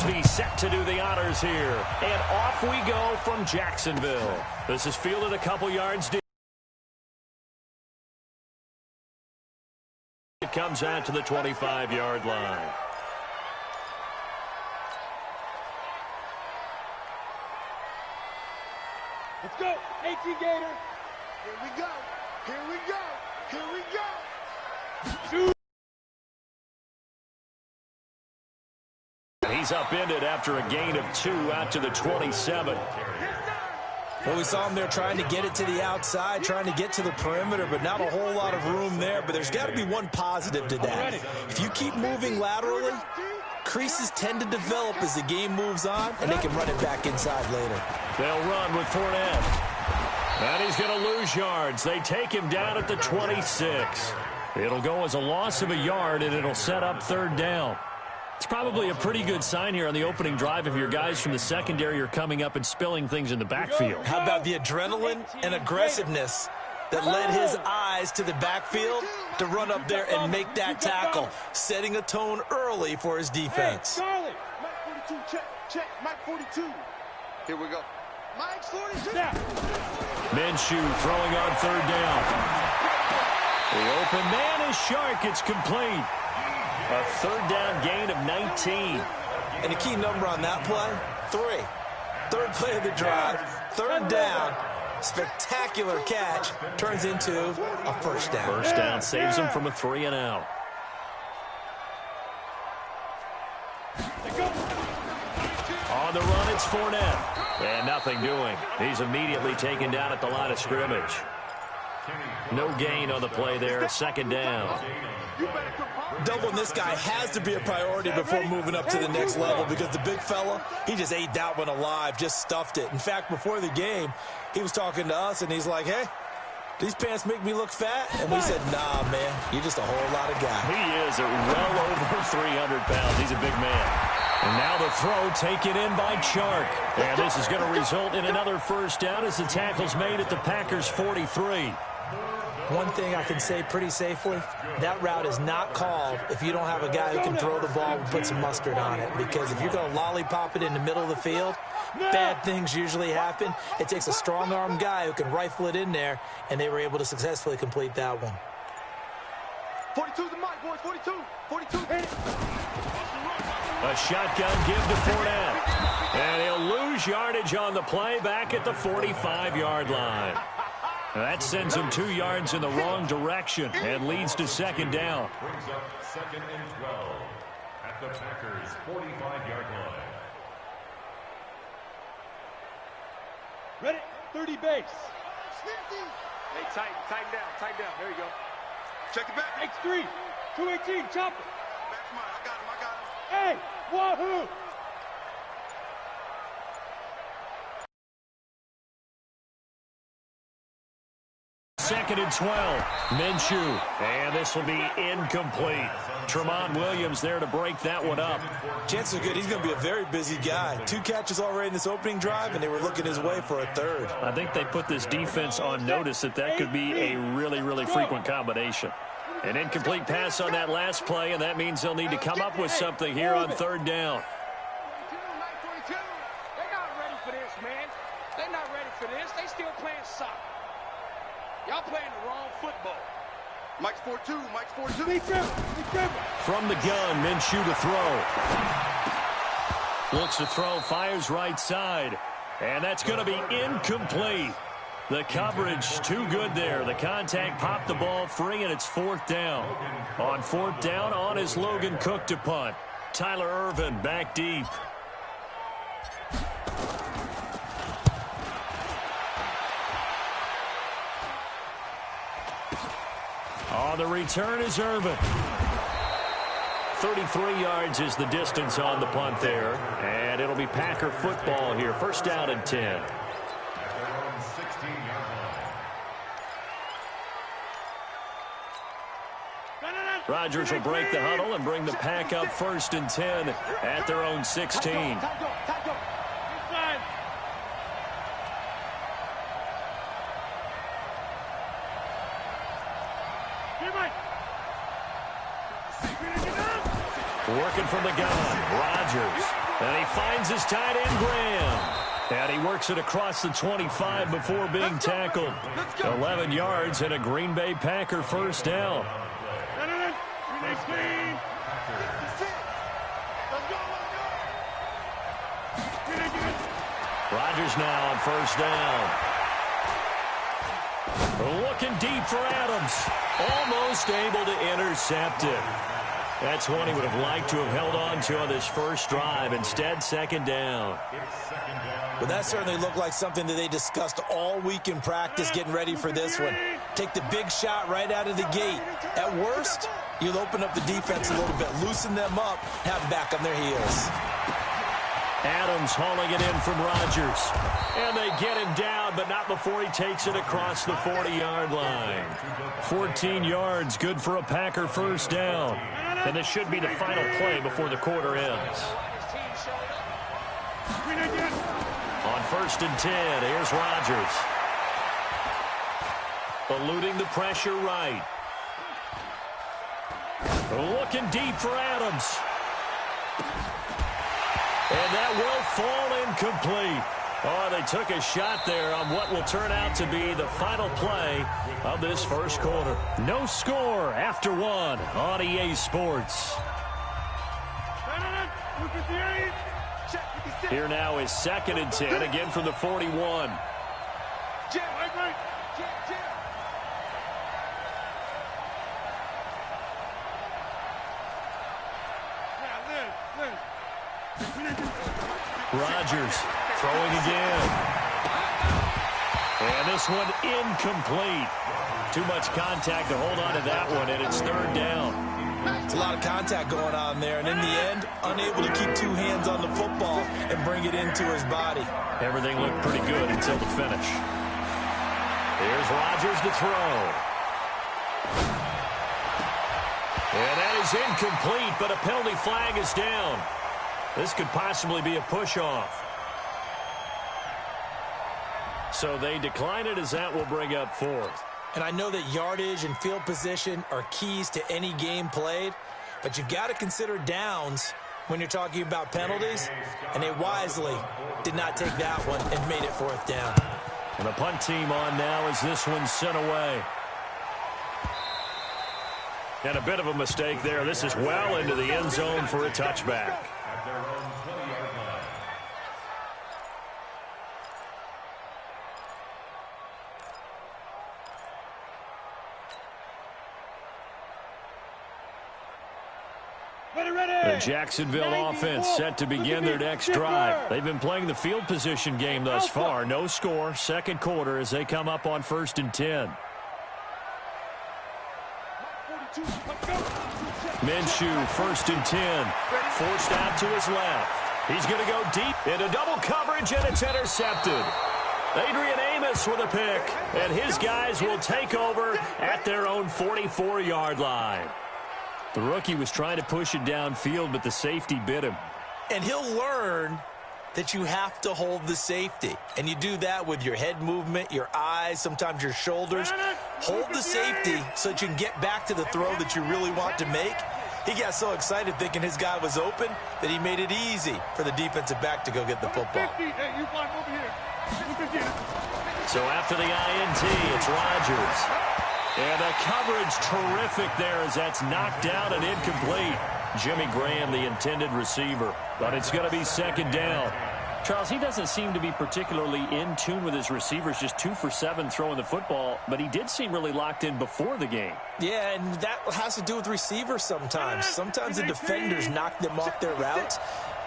be set to do the honors here. And off we go from Jacksonville. This is fielded a couple yards deep. It comes out to the 25-yard line. Let's go, 18 Gator. Here we go. Here we go. Here we go. Shoot. He's upended after a gain of 2 out to the 27. Well, we saw him there trying to get it to the outside, trying to get to the perimeter, but not a whole lot of room there. But there's got to be one positive to that. If you keep moving laterally, creases tend to develop as the game moves on, and they can run it back inside later. They'll run with Fournette. And he's going to lose yards. They take him down at the 26. It'll go as a loss of a yard, and it'll set up third down. It's probably a pretty good sign here on the opening drive if your guys from the secondary are coming up and spilling things in the backfield. How about the adrenaline and aggressiveness that led his eyes to the backfield to run up there and make that tackle, setting a tone early for his defense. Mike 42, check, Mike 42. Here we go. Mike's 42. Minshew throwing on third down. The open man is Shark. It's complete. A third down gain of 19. And a key number on that play, 3. Third play of the drive, third down, spectacular catch, turns into a first down. First down saves him from a 3-and-out. On the run, it's Fournette. And nothing doing. He's immediately taken down at the line of scrimmage. No gain on the play there, second down. Doubling this guy has to be a priority before moving up to the next level because the big fella, he just ate that one alive, just stuffed it. In fact, before the game, he was talking to us, and he's like, hey, these pants make me look fat? And we said, nah, man, you're just a whole lot of guy. He is well over 300 pounds. He's a big man. And now the throw taken in by Chark. And this is going to result in another first down as the tackle's made at the Packers' 43. One thing I can say pretty safely, that route is not called if you don't have a guy who can throw the ball and put some mustard on it. Because if you're going to lollipop it in the middle of the field, bad things usually happen. It takes a strong-arm guy who can rifle it in there, and they were able to successfully complete that one. 42 to Mike, boys, 42. 42. A shotgun give to Fournette. And he'll lose yardage on the play back at the 45-yard line. That sends him 2 yards in the wrong direction and leads to second down. Brings up second and 12 at the Packers' 45-yard line. Ready, 30 base. Hey, tighten down. There you go. Check it back. X3, 218, chop it. Back mine. I got him. Hey, wahoo! Second and 12. Minshew. And this will be incomplete. Tremont Williams there to break that one up. Chances are good. He's going to be a very busy guy. 2 catches already in this opening drive, and they were looking his way for a third. I think they put this defense on notice that could be a really, really frequent combination. An incomplete pass on that last play, and that means they'll need to come up with something here on third down. They're not ready for this, man. They're not ready for this. They still playing soccer. Y'all playing the wrong football. Mike's 4-2. Mike's 4-2. From the gun, Minshew to throw. Looks to throw, fires right side. And that's going to be incomplete. The coverage too good there. The contact popped the ball free, and it's fourth down. On fourth down, on is Logan Cook to punt. Tyler Ervin back deep. On the return is Ervin. 33 yards is the distance on the punt there. And it'll be Packer football here. First down and 10. Rodgers will break the huddle and bring the Pack up first and 10 at their own 16. Working from the gun, Rodgers. And he finds his tight end, Graham. And he works it across the 25 before being tackled. 11 yards and a Green Bay Packer first down. Rodgers now on first down. Looking deep for Adams. Almost able to intercept it. That's one he would have liked to have held on to on this first drive. Instead, second down. But that certainly looked like something that they discussed all week in practice getting ready for this one. Take the big shot right out of the gate. At worst, you'll open up the defense a little bit, loosen them up, have them back on their heels. Adams hauling it in from Rodgers. And they get him down, but not before he takes it across the 40-yard line. 14 yards, good for a Packer first down. And this should be the final play before the quarter ends. On first and 10, here's Rodgers. Eluding the pressure right. Looking deep for Adams. And that will fall incomplete. Oh, they took a shot there on what will turn out to be the final play of this first quarter. No score after one on EA Sports. Here now is second and 10, again from the 41. Rodgers throwing again. And this one incomplete. Too much contact to hold on to that one, and it's third down. It's a lot of contact going on there, and in the end, unable to keep two hands on the football and bring it into his body. Everything looked pretty good until the finish. Here's Rodgers to throw. And that is incomplete, but a penalty flag is down. This could possibly be a push-off. So they decline it as that will bring up fourth. And I know that yardage and field position are keys to any game played, but you've got to consider downs when you're talking about penalties, and they wisely did not take that one and made it fourth down. And the punt team on now as this one's sent away. And a bit of a mistake there. This is well into the end zone for a touchback. The Jacksonville offense set to begin their next drive. They've been playing the field position game thus far. No score, second quarter as they come up on first and 10. Minshew, first and 10. Forced out to his left. He's going to go deep into double coverage, and it's intercepted. Adrian Amos with a pick, and his guys will take over at their own 44-yard line. The rookie was trying to push it downfield, but the safety bit him. And he'll learn that you have to hold the safety. And you do that with your head movement, your eyes, sometimes your shoulders. Hold the safety so that you can get back to the throw that you really want to make. He got so excited thinking his guy was open that he made it easy for the defensive back to go get the football. So after the INT, it's Rodgers. And the coverage terrific there as that's knocked down and incomplete. Jimmy Graham, the intended receiver. But it's going to be second down. Charles, he doesn't seem to be particularly in tune with his receivers, just 2 for 7 throwing the football, but he did seem really locked in before the game. Yeah, and that has to do with receivers sometimes. Sometimes the defenders knock them off their routes,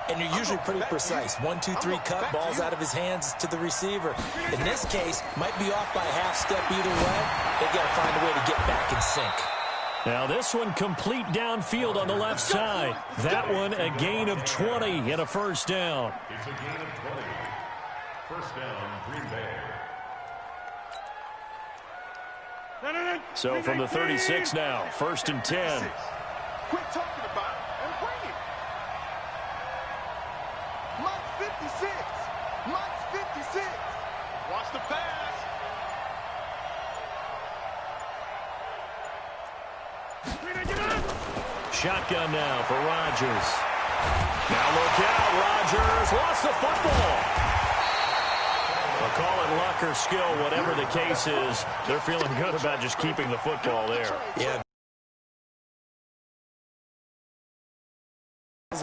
and you're usually pretty precise. 1, 2, 3 cut, balls out of his hands to the receiver. In this case, might be off by a half step either way. They've got to find a way to get back in sync. Now this one complete downfield on the left side. That one a gain of 20 and a first down. It's a gain of 20. First down, Green Bay. So from the 36 now, first and 10. Quit talking about it and bring it. Mike's 56. Mike's 56. Watch the pass. Shotgun now for Rodgers. Now look out, Rodgers lost the football. Well, call it luck or skill, whatever the case is, they're feeling good about just keeping the football there. Yeah.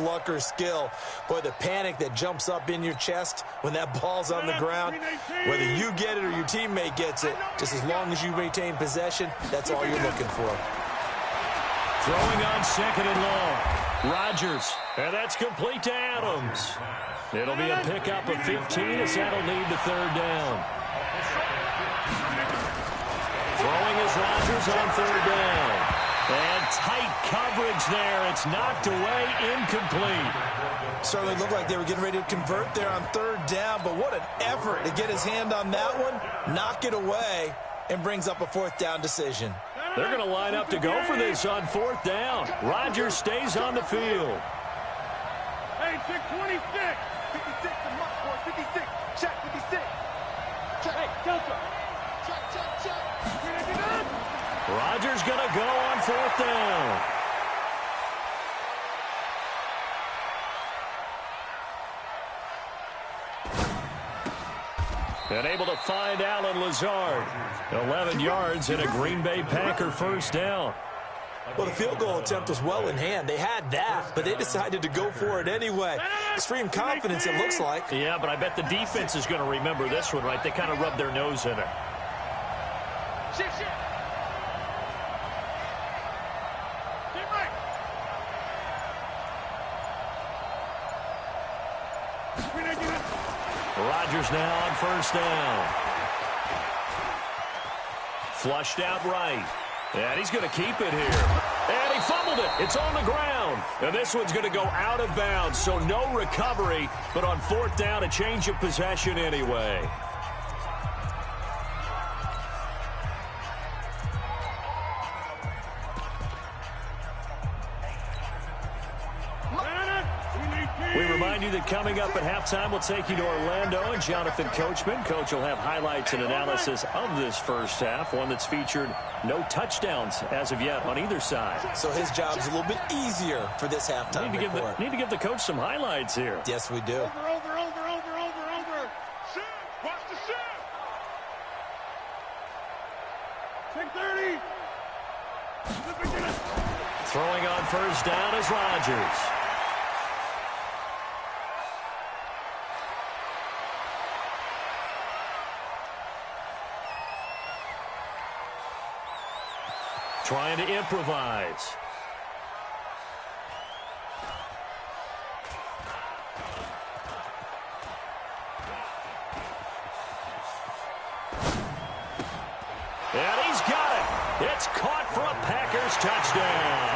Luck or skill. Boy, the panic that jumps up in your chest when that ball's on the ground, whether you get it or your teammate gets it, just as long as you maintain possession, that's all you're looking for. Throwing on second and long. Rodgers, and that's complete to Adams. It'll be a pickup of 15 as that'll lead to third down. Throwing is Rodgers on third down. And tight coverage there. It's knocked away, incomplete. Certainly looked like they were getting ready to convert there on third down, but what an effort to get his hand on that one, knock it away, and brings up a fourth down decision. They're going to line up to go for this on fourth down. Rodgers stays on the field. Hey, 626. 56 to Muck, boy. 56. Check, 56. Check. Hey, Delta. Check. Rodgers going to go on fourth down. And able to find Allen Lazard. 11 yards and a Green Bay Packer first down. Well, the field goal attempt was well in hand. They had that, but they decided to go for it anyway. Extreme confidence, it looks like. Yeah, but I bet the defense is going to remember this one, right? They kind of rubbed their nose in it. Shit. Rodgers now on first down. Flushed out right. And he's going to keep it here. And he fumbled it. It's on the ground. And this one's going to go out of bounds, so no recovery. But on fourth down, a change of possession anyway. We remind you that coming up at halftime, we'll take you to Orlando and Jonathan Coachman. Coach will have highlights and analysis of this first half, one that's featured no touchdowns as of yet on either side. So his job's a little bit easier for this halftime report. Need to give the coach some highlights here. Yes, we do. Over. Shift. Watch the shift. 630. Throwing on first down is Rodgers. Trying to improvise. And he's got it. It's caught for a Packers touchdown.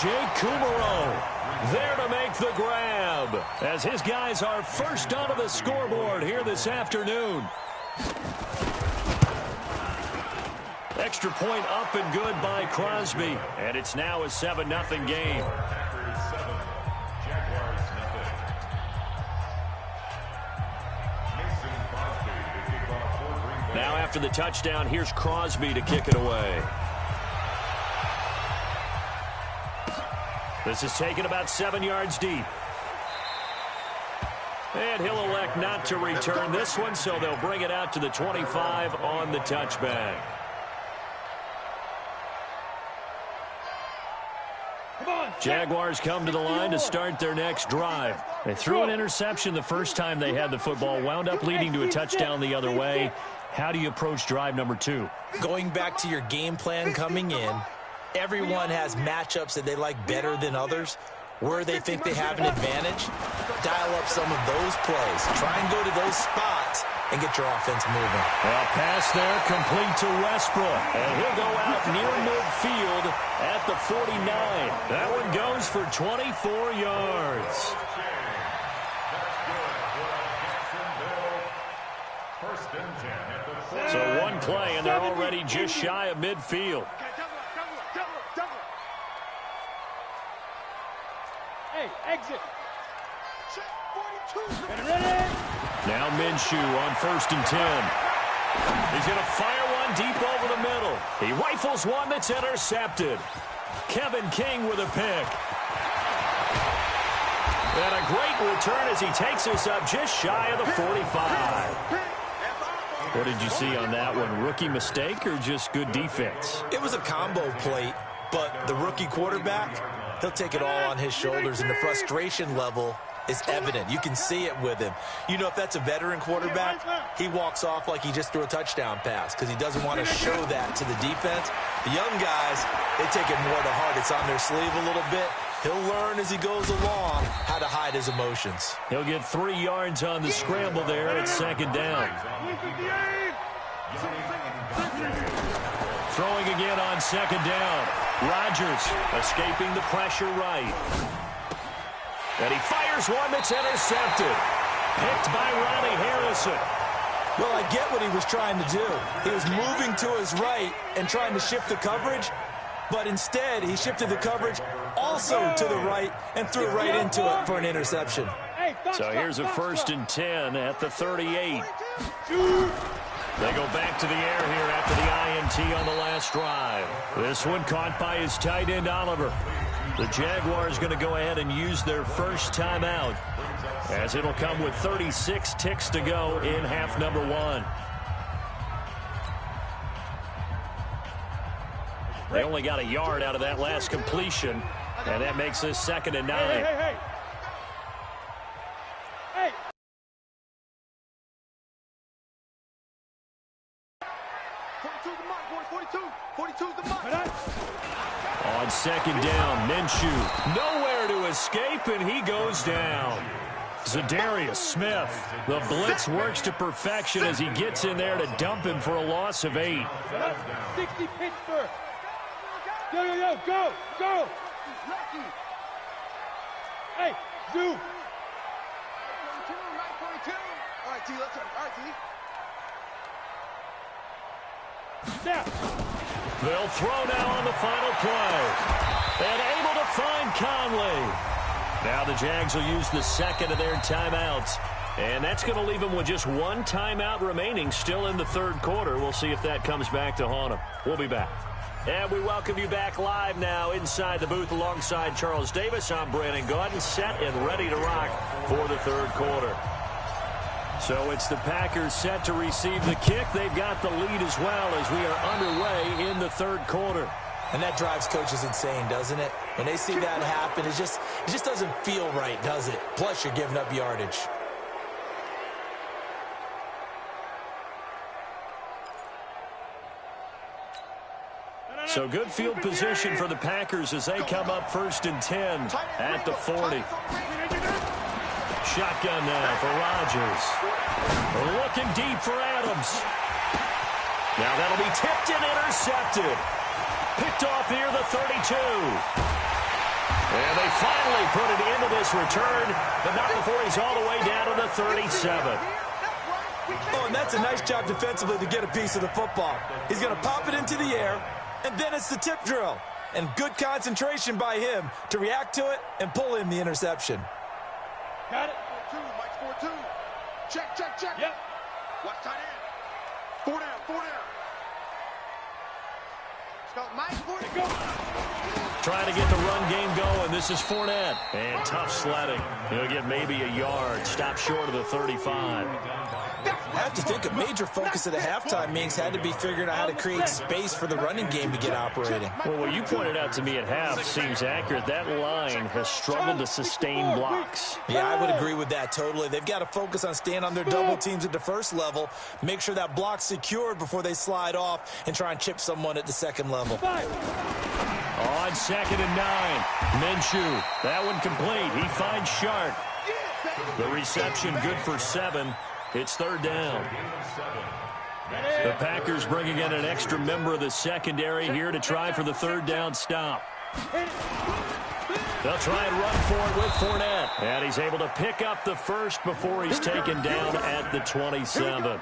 Jake Kumaro there to make the grab as his guys are first onto the scoreboard here this afternoon. Extra point up and good by Crosby. And it's now a 7-0 game. Packers 7, Jaguars nothing. Mason Crosby to kick off for Green Bay. Now after the touchdown, here's Crosby to kick it away. This is taken about 7 yards deep. And he'll elect not to return this one, so they'll bring it out to the 25 on the touchback. Jaguars come to the line to start their next drive. They threw an interception the first time they had the football, wound up leading to a touchdown the other way. How do you approach drive number 2? Going back to your game plan coming in, everyone has matchups that they like better than others. Where they think they have an advantage, dial up some of those plays. Try and go to those spots and get your offense moving. Well, pass there complete to Westbrook. And he'll go out near midfield at the 49. That one goes for 24 yards. So one play, and they're already just shy of midfield. Hey, exit. Check, 42. Get ready. Now Minshew on 1st and 10. He's going to fire one deep over the middle. He rifles one that's intercepted. Kevin King with a pick. And a great return as he takes us up just shy of the 45. What did you see on that one? Rookie mistake or just good defense? It was a combo plate, but the rookie quarterback, he'll take it all on his shoulders, and the frustration level is evident. You can see it with him. You know, if that's a veteran quarterback, he walks off like he just threw a touchdown pass because he doesn't want to show that to the defense. The young guys, they take it more to heart. It's on their sleeve a little bit. He'll learn as he goes along how to hide his emotions. He'll get 3 yards on the scramble there at second down. Throwing again on second down. Rodgers escaping the pressure right. And he fires one that's intercepted. Picked by Ronnie Harrison. Well, I get what he was trying to do. He was moving to his right and trying to shift the coverage, but instead he shifted the coverage also to the right and threw right into it for an interception. So here's a 1st and 10 at the 38. They go back to the air here after the INT on the last drive. This one caught by his tight end, Oliver. The Jaguars going to go ahead and use their first timeout, as it'll come with 36 ticks to go in half number 1. They only got a yard out of that last completion, and that makes this 2nd and 9. Hey. 42's the mark, boys. 42's the mark. On second down, Minshew nowhere to escape, and he goes down. Zadarius Smith, the blitz works to perfection as he gets in there to dump him for a loss of 8. 60 Pittsburgh. Go. Hey, Zoo. 42, Mike 42. All right, T, let's go. All right, T. Snap. They'll throw now on the final play. And able to find Conley. Now the Jags will use the 2nd of their timeouts. And that's going to leave them with just 1 timeout remaining still in the 3rd quarter. We'll see if that comes back to haunt them. We'll be back. And we welcome you back live now inside the booth alongside Charles Davis. I'm Brandon Gaudin, set and ready to rock for the 3rd quarter. So it's the Packers set to receive the kick. They've got the lead as well as we are underway in the 3rd quarter. And that drives coaches insane, doesn't it? When they see that happen, it just doesn't feel right, does it? Plus, you're giving up yardage. So good field position for the Packers as they come up 1st and 10 at the 40. Shotgun now for Rodgers. Looking deep for Adams. Now that'll be tipped and intercepted. Picked off here, the 32. And they finally put it into this return, but not before he's all the way down to the 37. Oh, and that's a nice job defensively to get a piece of the football. He's going to pop it into the air, and then it's the tip drill. And good concentration by him to react to it and pull in the interception. Got it. 4-2, Mike's 4-2. Check. Yep. Watch tight end. 4 down. Let's go, Mike, 40. Go. Trying to get the run game going. This is Fournette. And tough sledding. He'll get maybe a yard. Stop short of the 35. I have to think a major focus of the halftime meetings had to be figuring out how to create space for the running game to get operating. Well, what you pointed out to me at half seems accurate. That line has struggled to sustain blocks. Yeah, I would agree with that totally. They've got to focus on staying on their double teams at the first level, make sure that block's secured before they slide off and try and chip someone at the second level. On 2nd and 9, Minshew. That one complete. He finds Sharp. The reception good for 7. It's 3rd down. The Packers bringing in an extra member of the secondary here to try for the 3rd down stop. They'll try and run for it with Fournette. And he's able to pick up the first before he's taken down at the 27.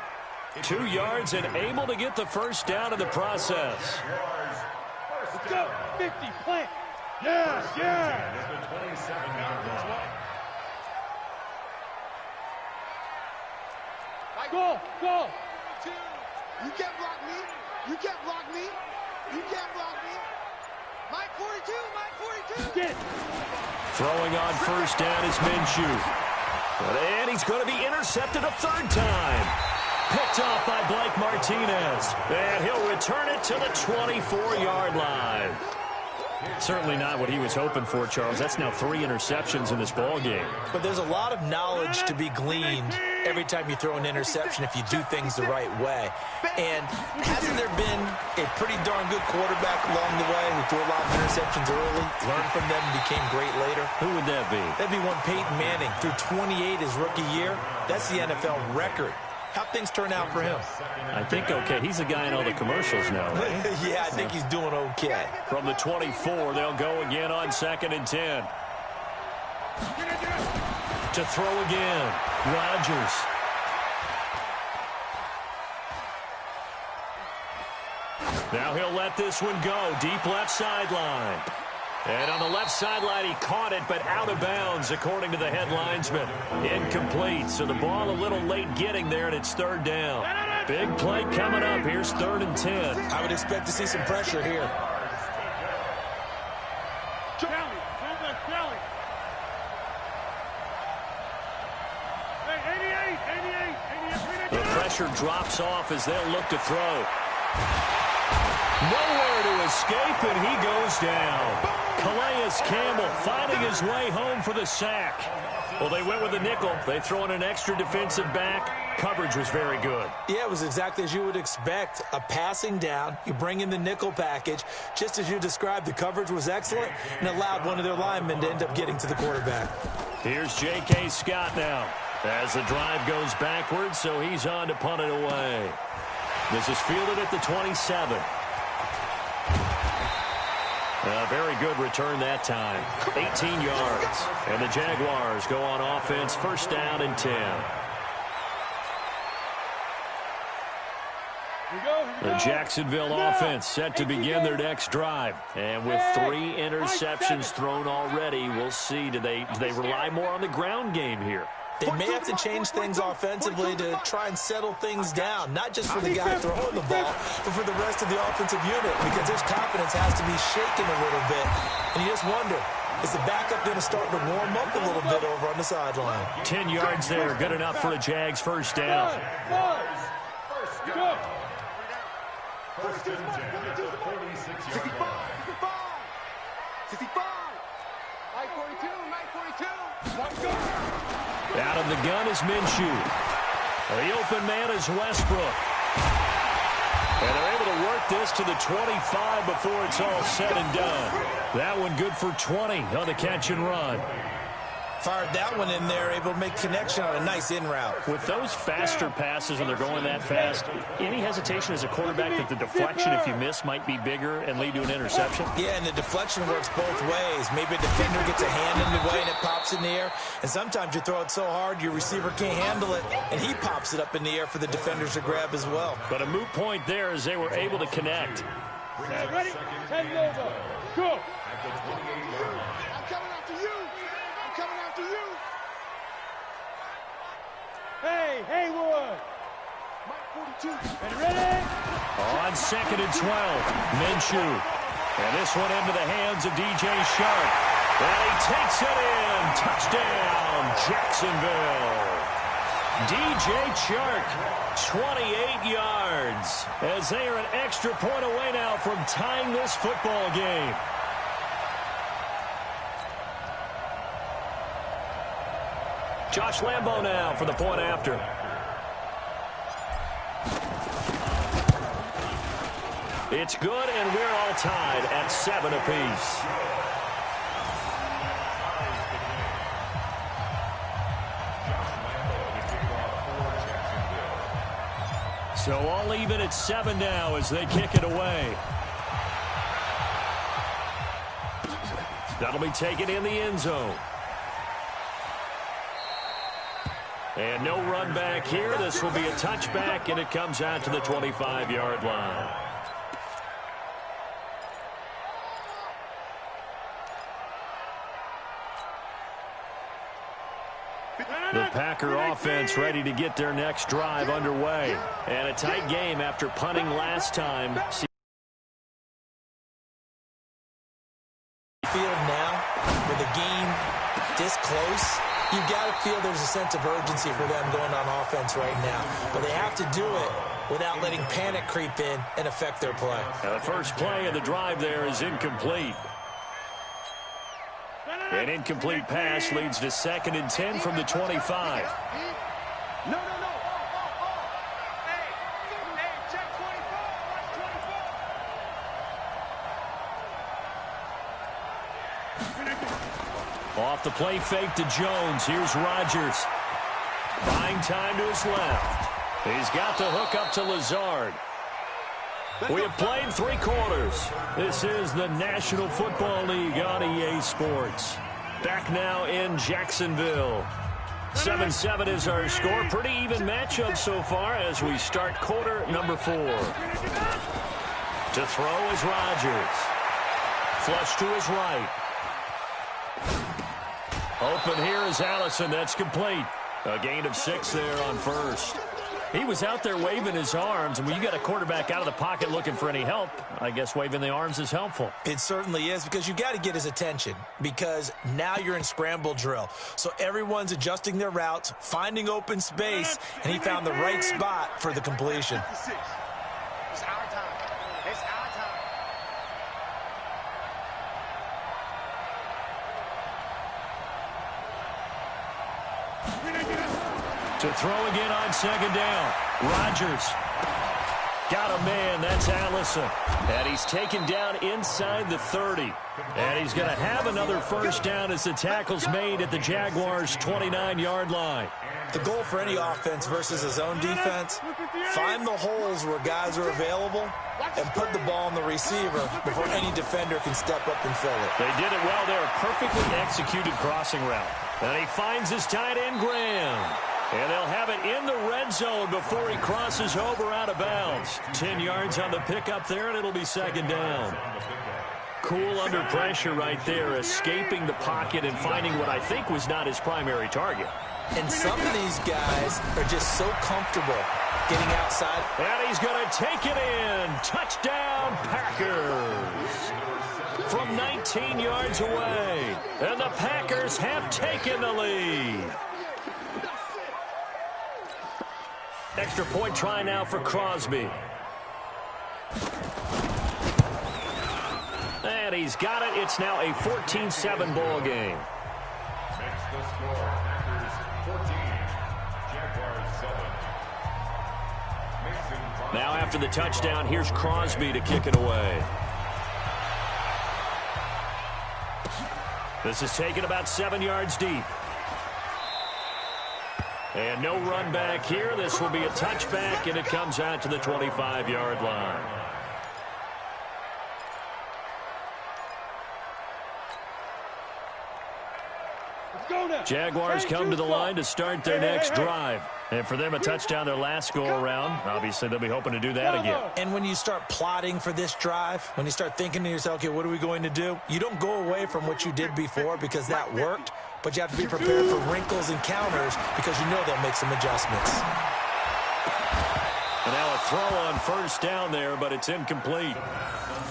2 yards and able to get the first down in the process. Let's go. 50, plant. Yeah. Go. You can't block me. You can't block me. You can't block me. Mike 42. Get it. Throwing on first down is Minshew. And he's going to be intercepted a third time. Picked off by Blake Martinez. And he'll return it to the 24-yard line. Certainly not what he was hoping for, Charles. That's now 3 interceptions in this ball game. But there's a lot of knowledge to be gleaned every time you throw an interception if you do things the right way. And hasn't there been a pretty darn good quarterback along the way who threw a lot of interceptions early, learned from them, and became great later? Who would that be? That'd be one Peyton Manning. Threw 28 his rookie year. That's the NFL record. How'd things turn out for him? I think okay. He's a guy in all the commercials now, right? Yeah, I think he's doing okay. From the 24, they'll go again on 2nd and 10. To throw again, Rodgers. Now he'll let this one go. Deep left sideline. And on the left sideline, he caught it, but out of bounds, according to the head linesman. Incomplete, so the ball a little late getting there, and it's 3rd down. Big play coming up. Here's 3rd and 10. I would expect to see some pressure here. The pressure drops off as they'll look to throw. Nowhere to escape, and he goes down. Calais Campbell finding his way home for the sack. Well, they went with a nickel. They throw in an extra defensive back. Coverage was very good. Yeah, it was exactly as you would expect. A passing down. You bring in the nickel package. Just as you described, the coverage was excellent and allowed one of their linemen to end up getting to the quarterback. Here's J.K. Scott now as the drive goes backwards, so he's on to punt it away. This is fielded at the 27. A very good return that time. 18 yards. And the Jaguars go on offense, 1st down and 10. The Jacksonville offense set to begin their next drive. And with 3 interceptions thrown already, we'll see. Do they rely more on the ground game here? They may have to change things offensively to try and settle things down, not just for the guy throwing the ball, but for the rest of the offensive unit, because his confidence has to be shaken a little bit. And you just wonder, is the backup going to start to warm up a little bit over on the sideline? 10 yards there, good enough for a Jags 1st down. First and 10 at the 46-yard line. 65. 942. Out of the gun is Minshew. The open man is Westbrook. And they're able to work this to the 25 before it's all said and done. That one good for 20 on the catch and run. Fired that one in there, able to make connection on a nice in route. With those faster passes when they're going that fast, any hesitation as a quarterback that the deflection, if you miss, might be bigger and lead to an interception? Yeah, and the deflection works both ways. Maybe a defender gets a hand in the way and it pops in the air. And sometimes you throw it so hard your receiver can't handle it, and he pops it up in the air for the defenders to grab as well. But a moot point there as they were able to connect. Ready? 10 over. Go. At the 28-yard line. I'm coming after you. I'm coming after you. Hey, Haywood. Mike 42. Ready? On 2nd and 12, Minshew. And this one into the hands of DJ Shark. And he takes it in. Touchdown, Jacksonville. DJ Chark, 28 yards, as they are an extra point away now from tying this football game. Josh Lambo now for the point after. It's good, and we're all tied at 7 apiece. So all even at 7 now as they kick it away. That'll be taken in the end zone. And no run back here. This will be a touchback, and it comes out to the 25-yard line. The Packer offense ready to get their next drive underway. And a tight game after punting last time. Field now with a game this close, you've got to feel there's a sense of urgency for them going on offense right now. But they have to do it without letting panic creep in and affect their play. The first play of the drive there is incomplete. An incomplete pass leads to 2nd and 10 from the 25. No. Hey, check 24. Watch 24. Off the play fake to Jones. Here's Rodgers. Buying time to his left. He's got the hook up to Lazard. We have played 3 quarters. This is the National Football League on EA Sports. Back now in Jacksonville. 7-7 is our score. Pretty even matchup so far as we start quarter number 4. To throw is Rodgers. Flush to his right. Open here is Allison. That's complete. A gain of 6 there on first. He was out there waving his arms, and when you got a quarterback out of the pocket looking for any help, I guess waving the arms is helpful. It certainly is, because you got to get his attention, because now you're in scramble drill. So everyone's adjusting their routes, finding open space, and he found the right spot for the completion. It's our time. It's our time. To throw again on 2nd down. Rodgers. Got a man. That's Allison. And he's taken down inside the 30. And he's going to have another first down as the tackle's made at the Jaguars' 29-yard line. The goal for any offense versus a zone defense, find the holes where guys are available and put the ball on the receiver before any defender can step up and fill it. They did it well there. Perfectly executed crossing route. And he finds his tight end, Graham. And they'll have it in the red zone before he crosses over out of bounds. 10 yards on the pickup there, and it'll be 2nd down. Cool under pressure right there, escaping the pocket and finding what I think was not his primary target. And some of these guys are just so comfortable getting outside. And he's going to take it in. Touchdown, Packers. From 19 yards away. And the Packers have taken the lead. Extra point try now for Crosby. And he's got it. It's now a 14-7 ball game. Makes the score Packers 14, Jaguars 7. Now after the touchdown, here's Crosby to kick it away. This is taken about 7 yards deep. And no run back here. This will be a touchback, and it comes out to the 25-yard line. Jaguars come to the line to start their next drive. And for them, a touchdown their last go-around. Obviously, they'll be hoping to do that again. And when you start plotting for this drive, when you start thinking to yourself, okay, what are we going to do? You don't go away from what you did before because that worked, but you have to be prepared for wrinkles and counters because you know they'll make some adjustments. And now a throw on first down there, but it's incomplete.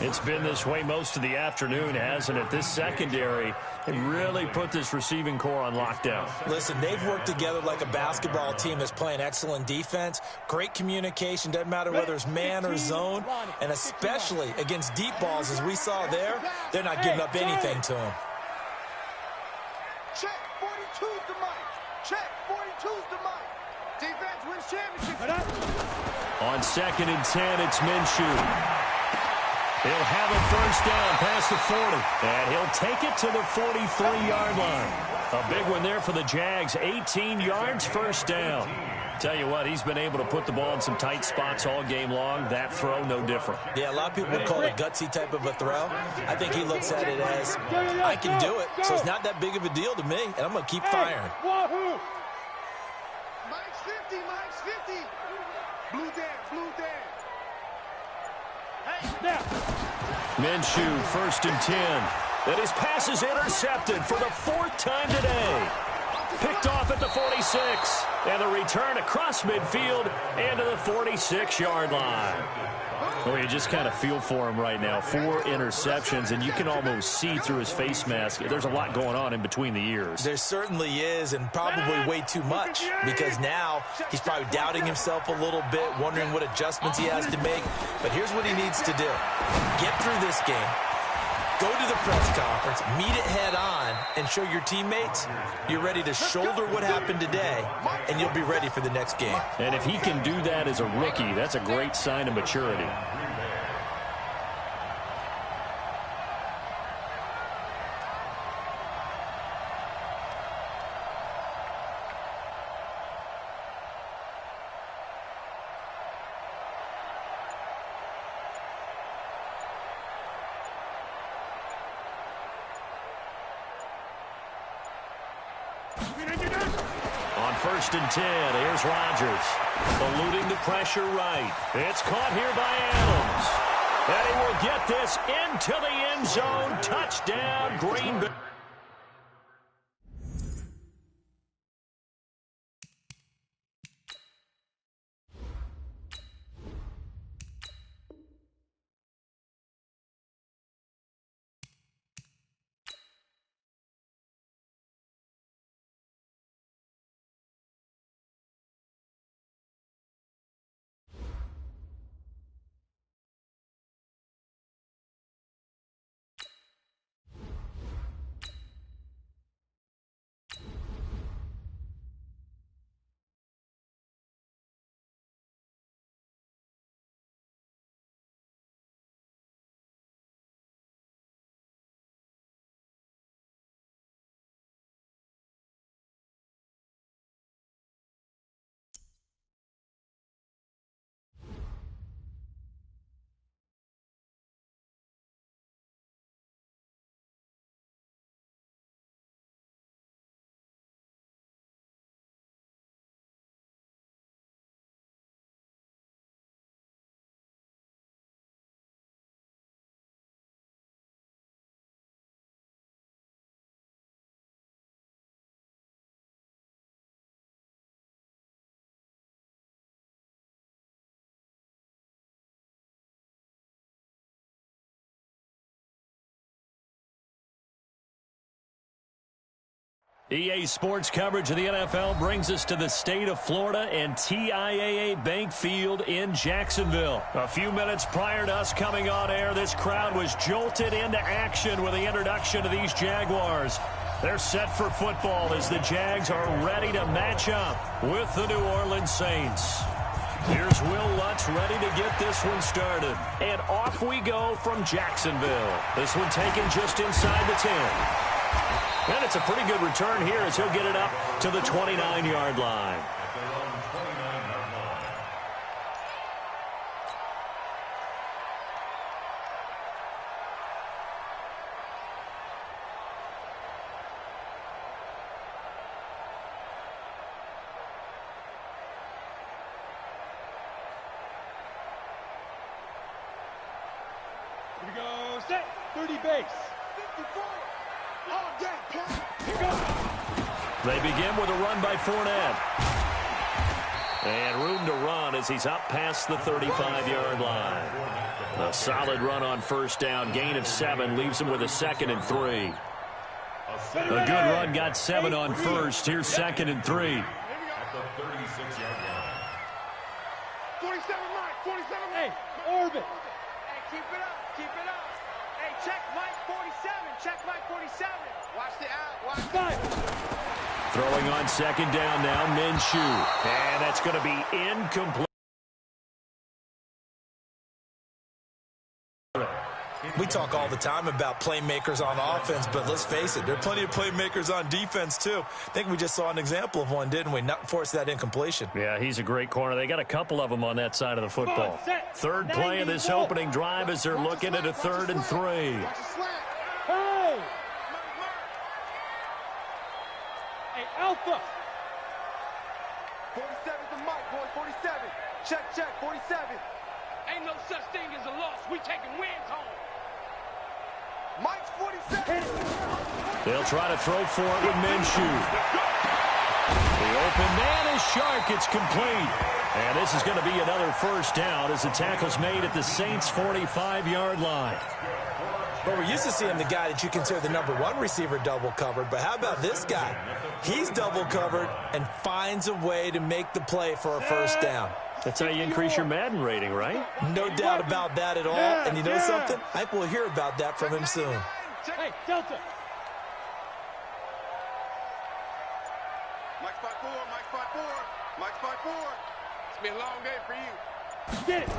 It's been this way most of the afternoon, hasn't it? This secondary, it really put this receiving core on lockdown. Listen, they've worked together like a basketball team that's playing excellent defense, great communication, doesn't matter whether it's man or zone, and especially against deep balls, as we saw there, they're not giving up anything to them. Check, 42's the mic. Check, 42's the mic. Defense wins championship. On 2nd and 10, it's Minshew. He'll have it first down past the 40. And he'll take it to the 43-yard line. A big one there for the Jags. 18 yards, first down. Tell you what, he's been able to put the ball in some tight spots all game long. That throw, no different. Yeah, a lot of people would call it a gutsy type of a throw. I think he looks at it as, I can do it, so it's not that big of a deal to me, and I'm going to keep firing. Mike's 50, Mike's 50. Blue Dan. Hey, Minshew, 1st and 10. And his pass is intercepted for the 4th time today. Picked off at the 46. And the return across midfield and to the 46-yard line. Well, you just kind of feel for him right now. 4 interceptions, and you can almost see through his face mask. There's a lot going on in between the ears. There certainly is, and probably way too much, because now he's probably doubting himself a little bit, wondering what adjustments he has to make. But here's what he needs to do. Get through this game. Go to the press conference, meet it head on, and show your teammates you're ready to shoulder what happened today, and you'll be ready for the next game. And if he can do that as a rookie, that's a great sign of maturity. On 1st and 10, here's Rodgers. Eluding the pressure right. It's caught here by Adams. And he will get this into the end zone. Touchdown, Green Bay. EA Sports coverage of the NFL brings us to the state of Florida and TIAA Bank Field in Jacksonville. A few minutes prior to us coming on air, this crowd was jolted into action with the introduction of these Jaguars. They're set for football as the Jags are ready to match up with the New Orleans Saints. Here's Will Lutz ready to get this one started. And off we go from Jacksonville. This one taken just inside the 10. And it's a pretty good return here as he'll get it up to the 29-yard line. Here we go, set, 30 base. 54. All day, here goes. They begin with a run by Fournette. And room to run as he's up past the 35-yard line. A solid run on first down. Gain of 7 leaves him with a 2nd and 3. A good run got 7 on first. Here's 2nd and 3. At the 36-yard line. 47 Mike, 47 Hey, orbit. Hey, keep it up, keep it up. Hey, check Mike 47, check Mike 47. Watch the out, watch the Throwing on 2nd down now, Minshew. And that's going to be incomplete. We talk all the time about playmakers on offense, but let's face it, there are plenty of playmakers on defense, too. I think we just saw an example of one, didn't we? Not force that incompletion. Yeah, he's a great corner. They got a couple of them on that side of the football. Third play of this opening drive as they're looking at a 3rd and 3. Hey! Hey, Alpha! 47 to Mike, boy, 47. Check, 47. Ain't no such thing as a loss. We taking wins home. Mike's 47. They'll try to throw for it with Minshew. The open man is Shark. It's complete. And this is going to be another first down as the tackle's made at the Saints' 45-yard line. Well, we're used to seeing the guy that you consider the #1 receiver double covered, but how about this guy? He's double covered and finds a way to make the play for a first down. That's how you increase your Madden rating, right? No doubt about that at all. And you know something? I think we'll hear about that from him soon. Hey, Delta. Mike 5-4, Mike 5-4, Mike 5-4. It's been a long day for you. Get it.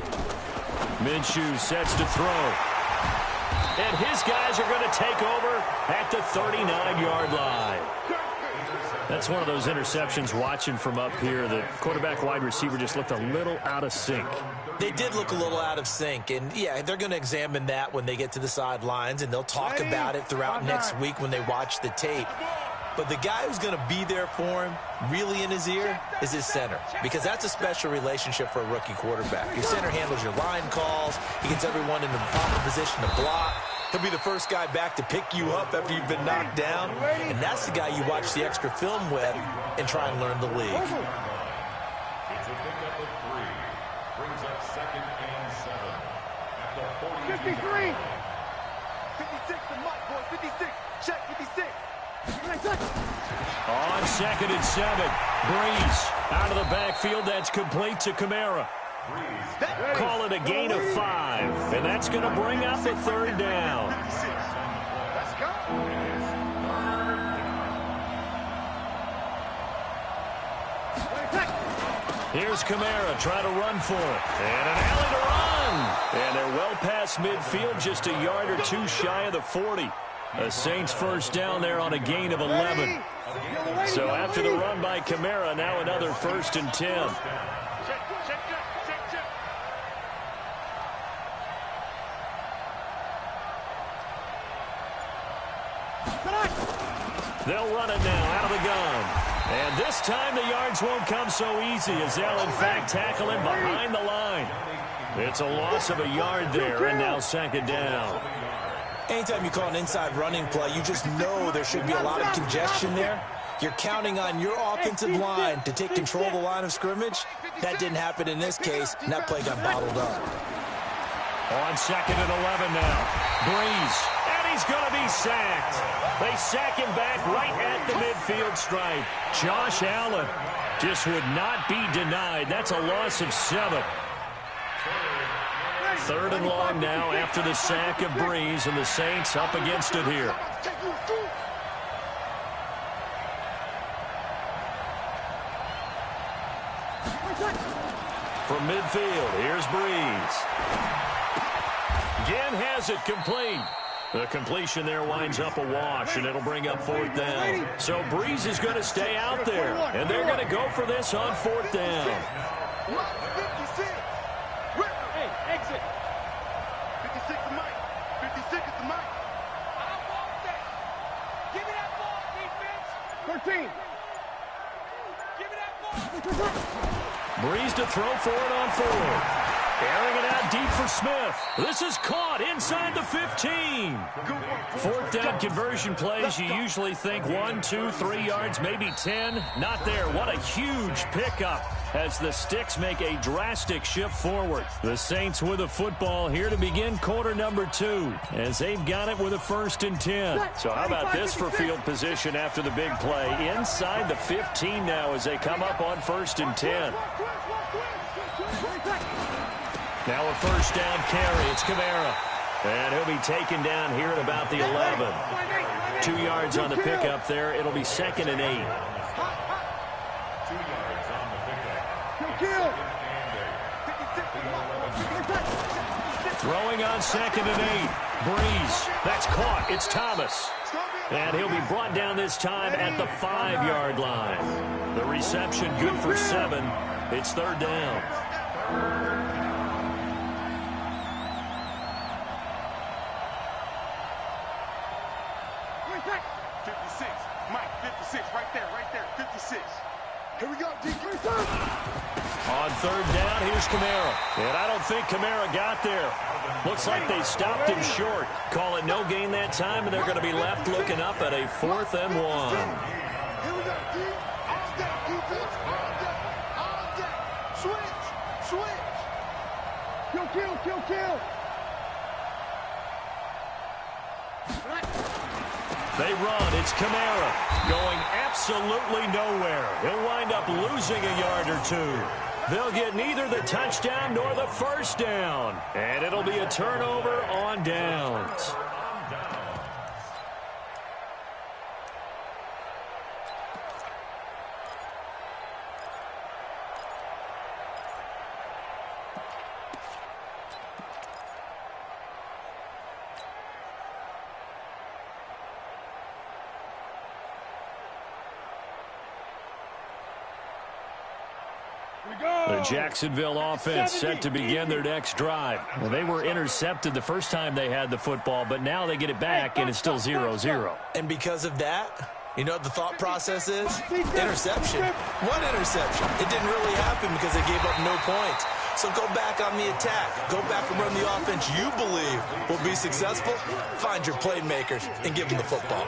Minshew sets to throw. And his guys are going to take over at the 39-yard line. That's one of those interceptions watching from up here. The quarterback wide receiver just looked a little out of sync. They did look a little out of sync, and, yeah, they're going to examine that when they get to the sidelines, and they'll talk about it throughout next week when they watch the tape. But the guy who's going to be there for him, really in his ear, is his center, because that's a special relationship for a rookie quarterback. Your center handles your line calls. He gets everyone in the proper position to block. He'll be the first guy back to pick you up after you've been knocked down, and that's the guy you watch the extra film with and try and learn the league. It's a pickup of 3. Brings up 2nd and 7 at the 43. 53. 56 to Mike, boy. 56. Check 56. On 2nd and 7, Breeze out of the backfield. That's complete to Kamara. Call it a gain of 5, and that's going to bring up the third down. Let's go. Here's Kamara trying to run for it. And an alley to run. And they're well past midfield, just a yard or two shy of the 40. The Saints first down there on a gain of 11. So after the run by Kamara, now another 1st and 10. They'll run it now out of the gun. And this time the yards won't come so easy as they'll in fact tackle him behind the line. It's a loss of a yard there, and now 2nd down. Anytime you call an inside running play, you just know there should be a lot of congestion there. You're counting on your offensive line to take control of the line of scrimmage. That didn't happen in this case, and that play got bottled up. On 2nd and 11 now. Breeze, and he's going to be sacked. They sack him back right at the midfield stripe. Josh Allen just would not be denied. That's a loss of 7. 3rd and long now after the sack of Breeze, and the Saints up against it here. From midfield, here's Breeze. Again has it complete. The completion there winds up a wash, and it'll bring up 4th down. So Breeze is going to stay out there, and they're going to go for this on 4th down. Hey, exit. 56 to Mike. 56 is to Mike. I want that. Give me that ball, defense. 13. Give me that ball. Breeze to throw for it on 4th. Airing it out deep for Smith. This is caught inside the 15. 4th down conversion plays, you usually think 1, 2, 3 yards, maybe 10. Not there. What a huge pickup as the Sticks make a drastic shift forward. The Saints with a football here to begin quarter number 2 as they've got it with a 1st and 10. So how about this for field position after the big play? Inside the 15 now as they come up on 1st and 10. Now a 1st down carry. It's Kamara. And he'll be taken down here at about the 11. 2 yards on the pickup there. It'll be 2nd and 8. 2 yards on the pickup. Kill. Throwing on 2nd and 8. Breeze. That's caught. It's Thomas. And he'll be brought down this time at the 5-yard line. The reception good for 7. It's 3rd down. Here we go, D3. On 3rd down, here's Kamara. And I don't think Kamara got there. Looks like they stopped him short. Call it no gain that time, and they're going to be left looking up at a 4th and 1. Here we go, D. Kill, kill. They run. It's Kamara going absolutely nowhere. He'll wind up losing a yard or two. They'll get neither the touchdown nor the first down. And it'll be a turnover on downs. The Jacksonville offense set to begin their next drive. Well, they were intercepted the first time they had the football, but now they get it back, and it's still 0-0. And because of that, you know what the thought process is? Interception. What interception? It didn't really happen because they gave up no points. So go back on the attack. Go back and run the offense you believe will be successful. Find your playmakers and give them the football.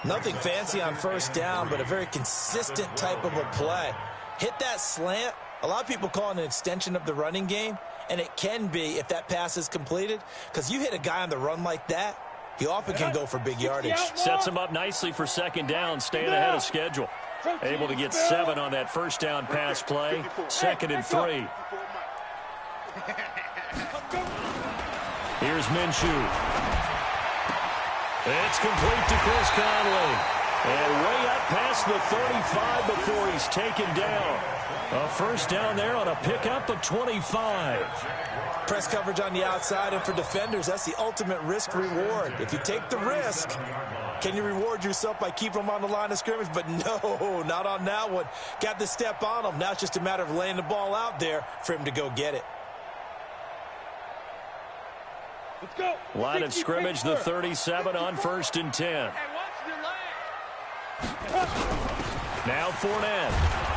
Nothing fancy on first down, but a very consistent type of a play. Hit that slant. A lot of people call it an extension of the running game, and it can be if that pass is completed, because you hit a guy on the run like that, he often can go for big yardage. Sets him up nicely for second down, staying ahead of schedule. Able to get 7 on that first down pass play. 2nd and 3. Here's Minshew. It's complete to Chris Conley. And way up past the 35 before he's taken down. A first down there on a pickup of 25. Press coverage on the outside, and for defenders, that's the ultimate risk-reward. If you take the risk, can you reward yourself by keeping them on the line of scrimmage? But no, not on that one. Got to step on them. Now it's just a matter of laying the ball out there for him to go get it. Let's go. Line of scrimmage, the 37 on 1st and 10. Now Fournette.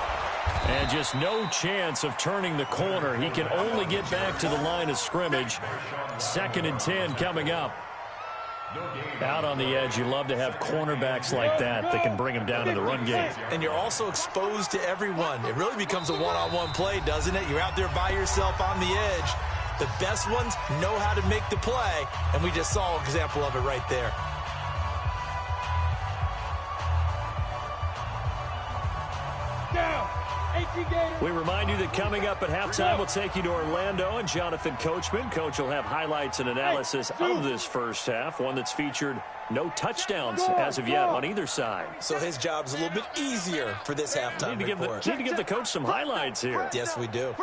And just no chance of turning the corner. He can only get back to the line of scrimmage. 2nd and 10 coming up. Out on the edge, you love to have cornerbacks like that can bring him down in the run game. And you're also exposed to everyone. It really becomes a one-on-one play, doesn't it? You're out there by yourself on the edge. The best ones know how to make the play, and we just saw an example of it right there. Down. We remind you that coming up at halftime, we'll take you to Orlando and Jonathan Coachman. Coach will have highlights and analysis of this first half, one that's featured no touchdowns as of yet on either side. So his job's a little bit easier for this halftime report. Need to give the coach some highlights here. Yes, we do.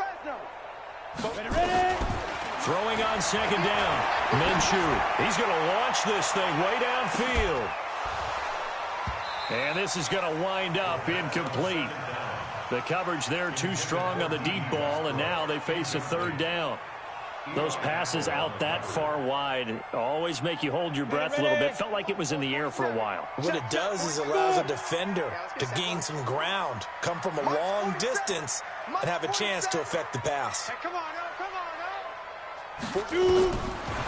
Ready. Throwing on 2nd down. Minshew. He's going to launch this thing way downfield. And this is going to wind up incomplete. The coverage there too strong on the deep ball, and now they face a 3rd down. Those passes out that far wide always make you hold your breath a little bit. Felt like it was in the air for a while. What it does is allows a defender to gain some ground, come from a long distance, and have a chance to affect the pass. Hey, come on,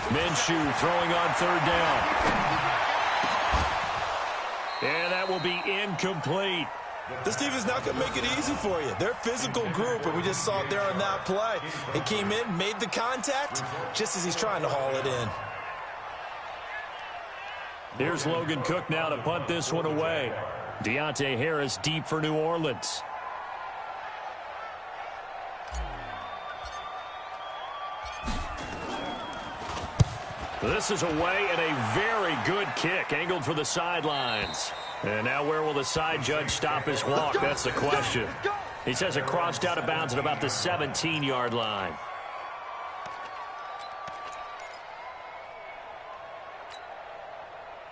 Minshew throwing on 3rd down. And that will be incomplete. This team is not going to make it easy for you. They're a physical group, and we just saw it there on that play. He came in, made the contact, just as he's trying to haul it in. Here's Logan Cook now to punt this one away. Deontay Harris deep for New Orleans. This is away and a very good kick, angled for the sidelines. And now where will the side judge stop his walk? That's the question. He says it crossed out of bounds at about the 17-yard line.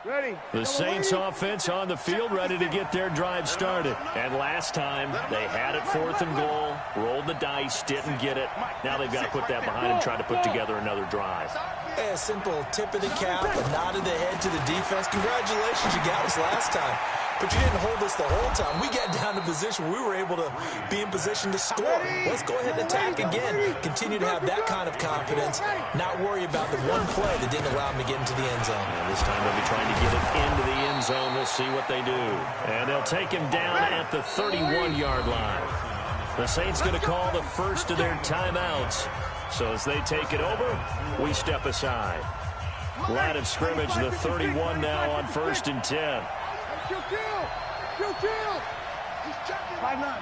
Ready. The Saints offense on the field, ready to get their drive started. And last time, they had it 4th and goal, rolled the dice, didn't get it. Now they've got to put that behind and try to put together another drive. A simple tip of the cap, a nod of the head to the defense. Congratulations, you got us last time. But you didn't hold us the whole time. We got down to position where we were able to be in position to score. Let's go ahead and attack again. Continue to have that kind of confidence. Not worry about the one play that didn't allow them to get into the end zone. And this time they'll be trying to get it into the end zone. We'll see what they do. And they'll take him down at the 31-yard line. The Saints going to call the first of their timeouts. So as they take it over, we step aside. Line of scrimmage, the 31 now on 1st and 10. He's checking. 5-9.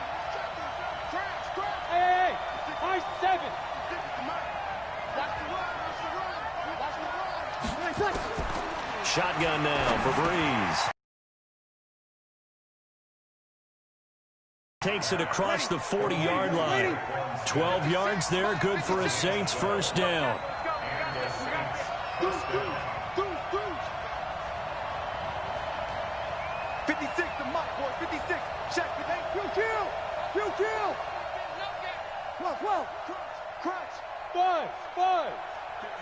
Hey, 5-7. Shotgun now for Breeze. Takes it across the 40-yard line. 12 yards there, good for a Saints first down. 56, the mock boy, 56. Check the name. Kill. 12. Crunch. 5.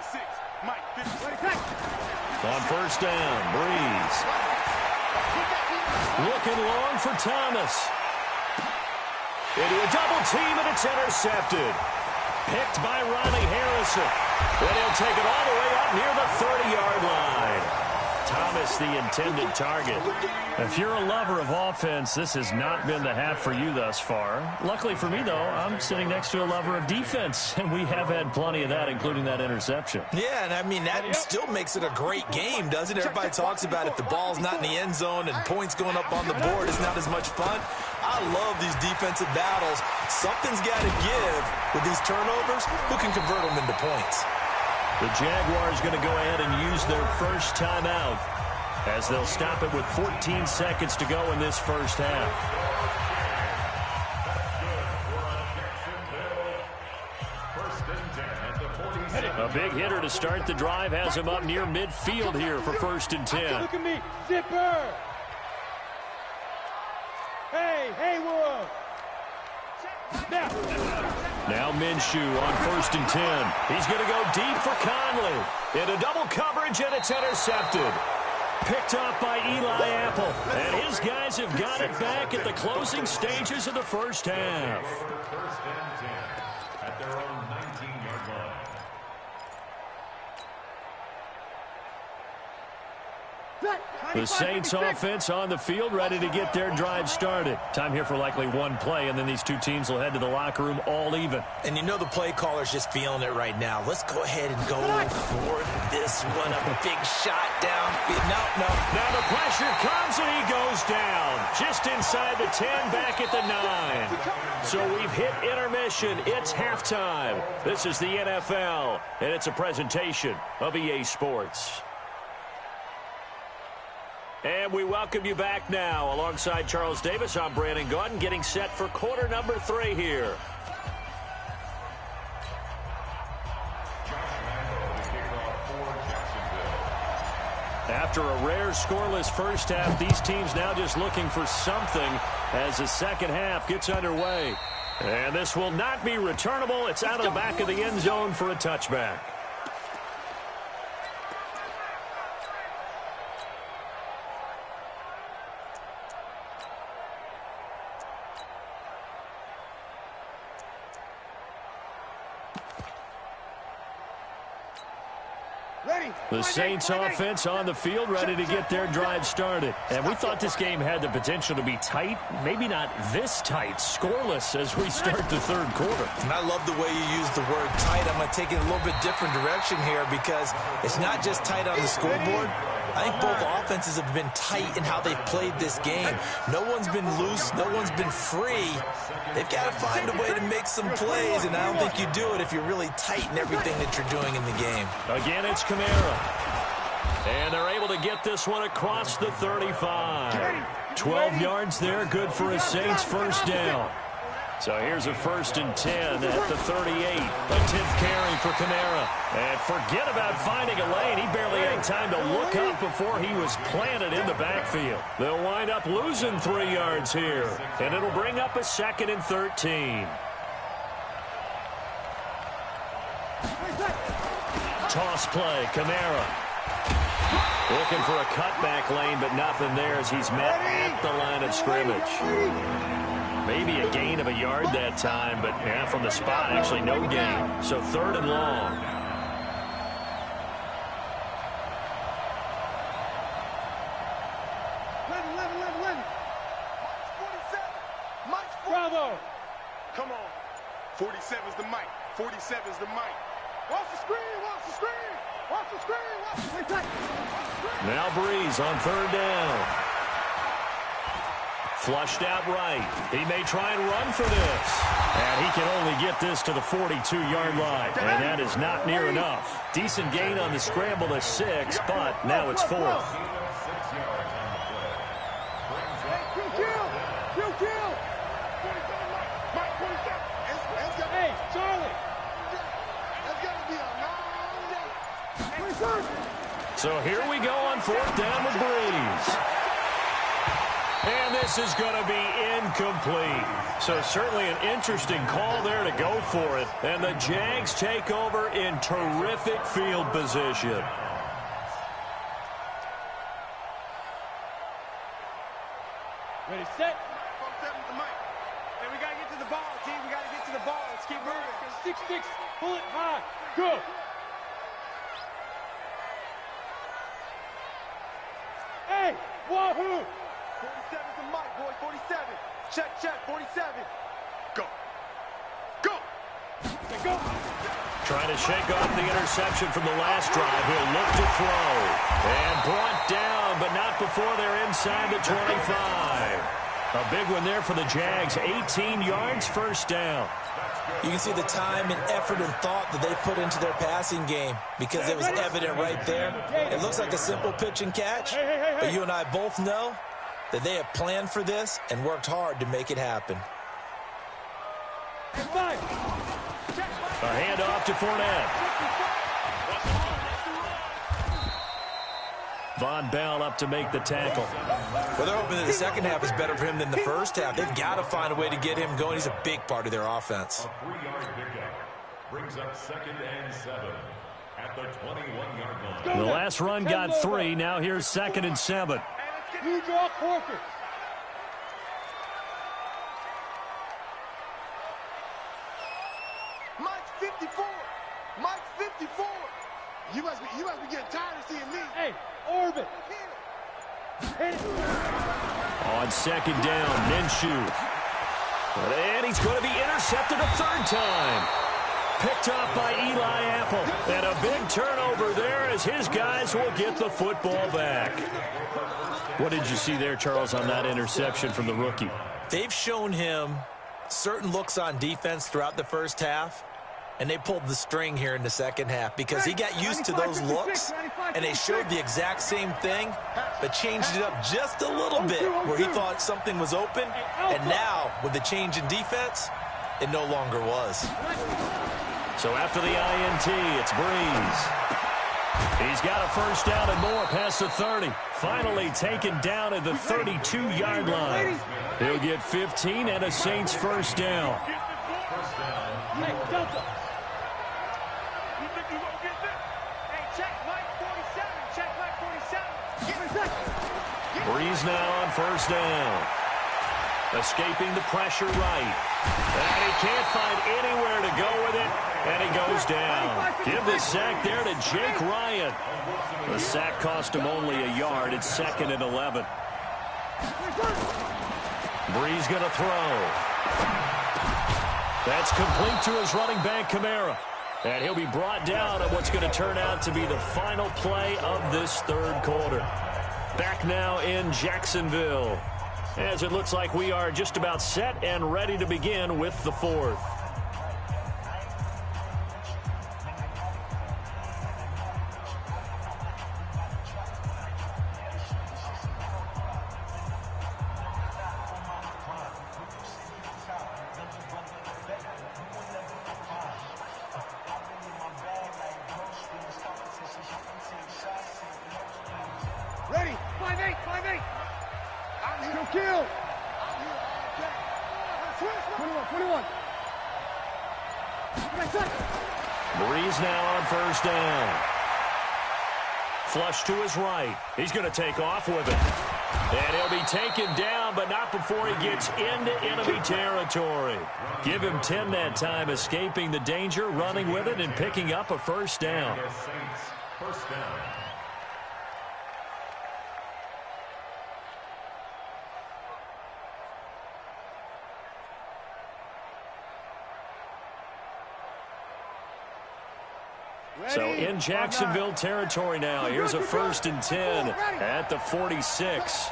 56. Mike, 56. On first down, Breeze. Looking long for Thomas. Into a double team, and it's intercepted. Picked by Ronnie Harrison. Then he'll take it all the way up near the 30-yard line. Thomas, the intended target. If you're a lover of offense, this has not been the half for you thus far. Luckily for me, though, I'm sitting next to a lover of defense, and we have had plenty of that, including that interception. Yeah, and I mean, that still makes it a great game, doesn't it? Everybody talks about if the ball's not in the end zone and points going up on the board, it's not as much fun. I love these defensive battles. Something's got to give with these turnovers. Who can convert them into points? The Jaguars going to go ahead and use their first timeout as they'll stop it with 14 seconds to go in this first half. A big hitter to start the drive has him up near midfield here for 1st and 10. Look at me, Zipper. Hey, Haywood. Now Minshew on 1st and 10. He's going to go deep for Conley. Into double coverage, and it's intercepted. Picked off by Eli Apple. And his guys have got it back at the closing stages of the first half. 1st and 10 at their own 19-yard line. The Saints offense on the field, ready to get their drive started. Time here for likely one play, and then these two teams will head to the locker room all even. And you know the play caller's just feeling it right now. Let's go ahead and go for this one. A big shot down. No. Now the pressure comes, and he goes down. Just inside the 10, back at the 9. So we've hit intermission. It's halftime. This is the NFL, and it's a presentation of EA Sports. And we welcome you back now. Alongside Charles Davis, I'm Brandon Gaudin, getting set for quarter number 3 here. After a rare scoreless first half, these teams now just looking for something as the second half gets underway. And this will not be returnable. It's out of the back of the end zone for a touchback. The Saints offense on the field, ready to get their drive started. And we thought this game had the potential to be tight, maybe not this tight, scoreless as we start the third quarter. And I love the way you use the word tight. I'm going to take it a little bit different direction here because it's not just tight on the scoreboard. I think both offenses have been tight in how they've played this game. No one's been loose. No one's been free. They've got to find a way to make some plays, and I don't think you do it if you're really tight in everything that you're doing in the game. Again, it's Kamara. And they're able to get this one across the 35. 12 yards there, good for a Saints first down. So here's a 1st and 10 at the 38. A 10th carry for Kamara. And forget about finding a lane. He barely had time to look up before he was planted in the backfield. They'll wind up losing 3 yards here. And it'll bring up a 2nd and 13. Toss play, Kamara. Looking for a cutback lane, but nothing there as he's met at the line of scrimmage. Maybe a gain of a yard that time, but yeah, from the spot, actually no gain. So 3rd and long. Bravo. Come on. 47's the mic. 47's the mic. Watch the screen, watch the screen. Watch the screen, watch the screen. Now Breeze on third down. Flushed out right. He may try and run for this. And he can only get this to the 42-yard line. And that is not near enough. Decent gain on the scramble to 6, but now it's 4th. Hey, Charlie. So here we go on 4th down with Breeze. And this is going to be incomplete. So certainly an interesting call there to go for it. And the Jags take over in terrific field position. Ready, set. Hey, we got to get to the ball, team. We got to get to the ball. Let's keep moving. 6-6, pull it high. Go. Hey, wahoo! 47's the mic, boy. 47. Check, 47. Go. Go. Hey, go. Trying to shake off the interception from the last drive. He'll look to throw. And brought down, but not before they're inside the 25. A big one there for the Jags. 18 yards, first down. You can see the time and effort and thought that they put into their passing game because it was evident right there. It looks like a simple pitch and catch, but you and I both know that they have planned for this and worked hard to make it happen. A handoff to Fournette. Von Bell up to make the tackle. Well, they're hoping that the second half is better for him than the first half. They've got to find a way to get him going. He's a big part of their offense. A 3-yard pickup brings up 2nd and 7 at the 21-yard line. The last run got 3. Now here's 2nd and 7. You draw Corker. Mike's 54. Mike's 54. You must be getting tired of seeing me. Hey, orbit. Hit it. On 2nd down, Minshew. And he's going to be intercepted a 3rd time. Picked off by Eli Apple. And a big turnover there as his guys will get the football back. What did you see there, Charles, on that interception from the rookie? They've shown him certain looks on defense throughout the first half, and they pulled the string here in the second half because he got used to those looks, and they showed the exact same thing, but changed it up just a little bit where he thought something was open, and now, with the change in defense, it no longer was. So after the INT, it's Breeze. He's got a first down and more past the 30. Finally taken down at the 32-yard line. He'll get 15 and a Saints first down. Hey, Delta. You think you won't get this? Hey, check Mike 47. Check Mike 47. Breeze now on first down. Escaping the pressure right. And he can't find anywhere to go with it. And he goes down. Give the sack there to Jake Ryan. The sack cost him only a yard. It's 2nd and 11. Breeze going to throw. That's complete to his running back, Kamara. And he'll be brought down at what's going to turn out to be the final play of this 3rd quarter. Back now in Jacksonville, as it looks like we are just about set and ready to begin with the 4th. Ready. 5-8, 5-8. I'm here. Kill. I'm here all day. 21. Breeze now on first down. Flush to his right. He's going to take off with it. And he'll be taken down, but not before he gets into enemy territory. Give him 10 that time, escaping the danger, running with it, and picking up a first down. Saints first down. So in Jacksonville territory now. Here's a 1st and 10 at the 46.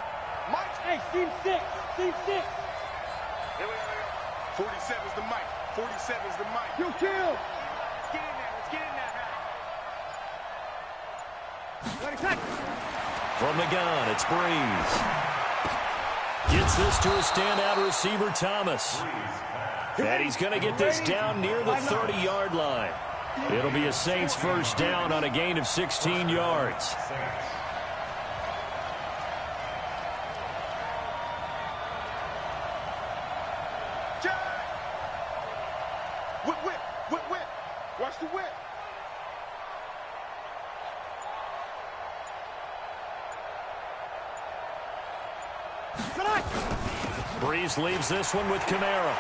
Hey, team 6. Team 6. Here we go. 47's the mic. 47's the mic. You kill. Let's get in there. Let's get in there. From the gun, it's Breeze. Gets this to a standout receiver, Thomas. And he's going to get this down near the 30-yard line. It'll be a Saints 1st down on a gain of 16 yards. Whip, whip, whip, whip. Watch the whip. Breeze leaves this one with Kamara.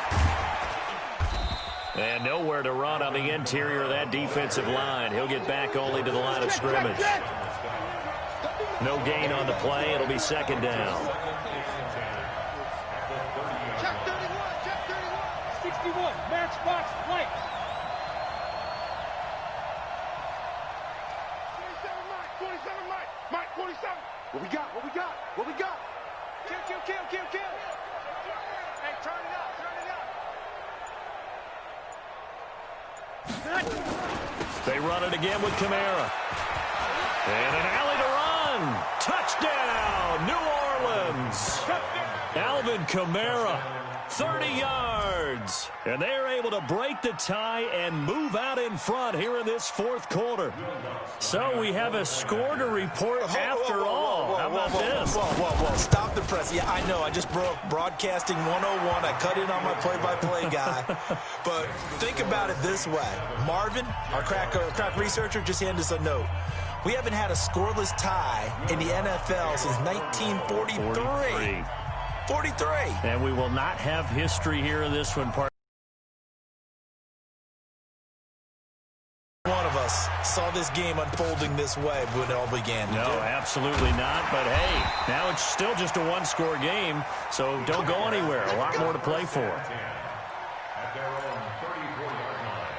And nowhere to run on the interior of that defensive line. He'll get back only to the line of scrimmage. No gain on the play. It'll be 2nd down. Check 31. Check 31. 61. Matchbox light. 27 Mike. 27 Mike. Mike 47. What we got? What we got? What we got? Kill, kill, kill, kill, kill. Hey, turn it up, turn it up. They run it again with Kamara. And an alley to run. Touchdown, New Orleans. Alvin Kamara, 30 yards. And they're able to break the tie and move out in front here in this 4th quarter. So we have a score to report after all. How about this? Whoa. Stop the press. Yeah, I know. I just broke broadcasting 101. I cut in on my play-by-play guy. But think about it this way. Marvin, our crack researcher, just handed us a note. We haven't had a scoreless tie in the NFL since 1943. 43. And we will not have history here in this one. One of us saw this game unfolding this way when it all began. No, absolutely not. But, hey, now it's still just a 1-score game, so don't go anywhere. A lot more to play for. At their own 34-yard line.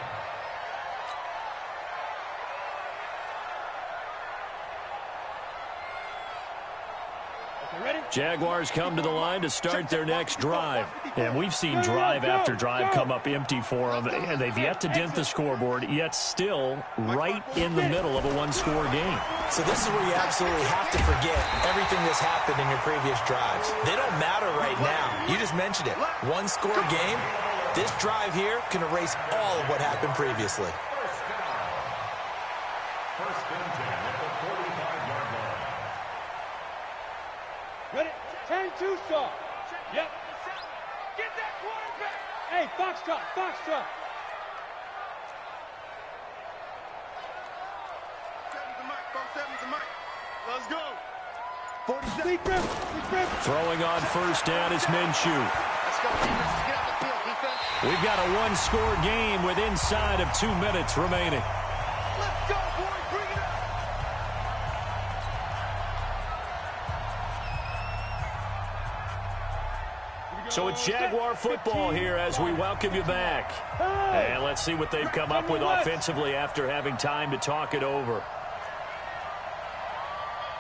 Jaguars come to the line to start their next drive. And we've seen drive after drive come up empty for them. And they've yet to dent the scoreboard, yet still right in the middle of a 1-score game. So this is where you absolutely have to forget everything that's happened in your previous drives. They don't matter right now. You just mentioned it. 1-score game. This drive here can erase all of what happened previously. First and 10 at the 45-yard line. Ready? 10-2 saw. Yep. Get that quarterback. Hey, Foxtrot, Foxtrot. 47's the mic. 47's the mic. Let's go. 47. Big grip. Throwing on 1st down is Minshew. Let's go, defense. Let's get out the field, defense. We've got a 1-score game with inside of 2 minutes remaining. Let's go, boys. Bring it up. So it's Jaguar football here as we welcome you back. And let's see what they've come up with offensively after having time to talk it over.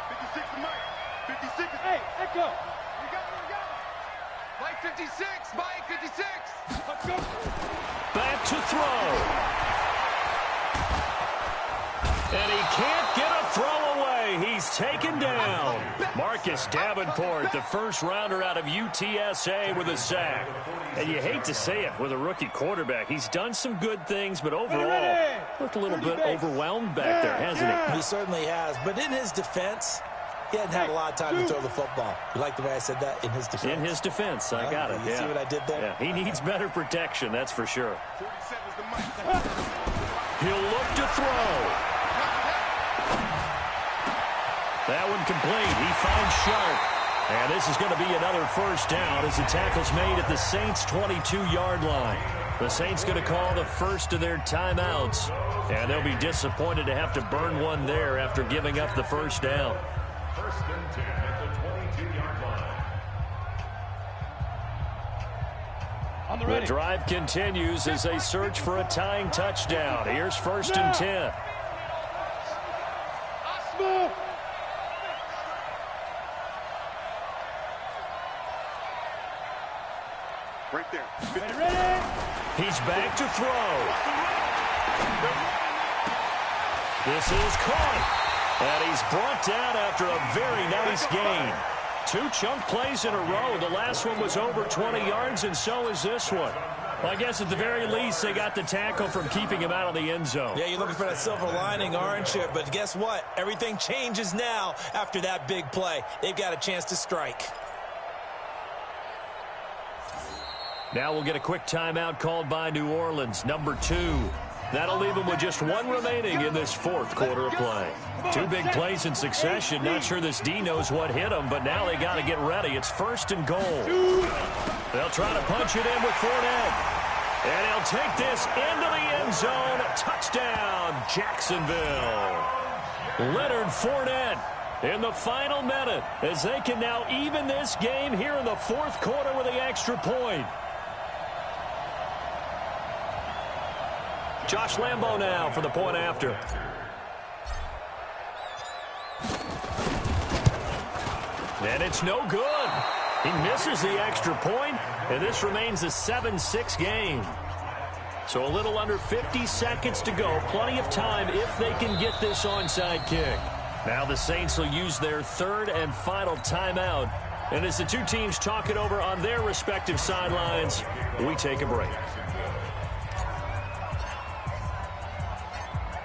56 the mic. 56 is... Hey, Echo. We got it. Mike 56. Mike 56. Let's go. Back to throw. And he can't get a throw away. He's taken down. Marcus Davenport, the first-rounder out of UTSA with a sack. And you hate to say it with a rookie quarterback. He's done some good things, but overall, looked a little bit overwhelmed back there, hasn't he? He certainly has. But in his defense, he hadn't had a lot of time to throw the football. You like the way I said that? In his defense. In his defense, I got it. You see what I did there? Yeah, he needs better protection, that's for sure. 47's the mic. He'll look to throw. That one complete. He finds Sharp. And this is going to be another 1st down as the tackle's made at the Saints' 22-yard line. The Saints going to call the first of their timeouts. And they'll be disappointed to have to burn one there after giving up the 1st down. First and 10 at the 22-yard line. The drive continues as they search for a tying touchdown. Here's 1st and 10. Right there. Ready? He's back to throw. This is caught. And he's brought down after a very nice gain. 2 chunk plays in a row. The last one was over 20 yards, and so is this one. Well, I guess at the very least, they got the tackle from keeping him out of the end zone. Yeah, you're looking for that silver lining, aren't you? But guess what? Everything changes now after that big play. They've got a chance to strike. Now we'll get a quick timeout called by New Orleans, number 2. That'll leave them with just 1 remaining in this 4th quarter of play. 2 big plays in succession. Not sure this D knows what hit them, but now they got to get ready. It's 1st and goal. They'll try to punch it in with Fournette. And he'll take this into the end zone. Touchdown, Jacksonville. Leonard Fournette in the final minute as they can now even this game here in the 4th quarter with the extra point. Josh Lambo now for the point after. And it's no good. He misses the extra point, and this remains a 7-6 game. So a little under 50 seconds to go. Plenty of time if they can get this onside kick. Now the Saints will use their 3rd and final timeout. And as the 2 teams talk it over on their respective sidelines, we take a break.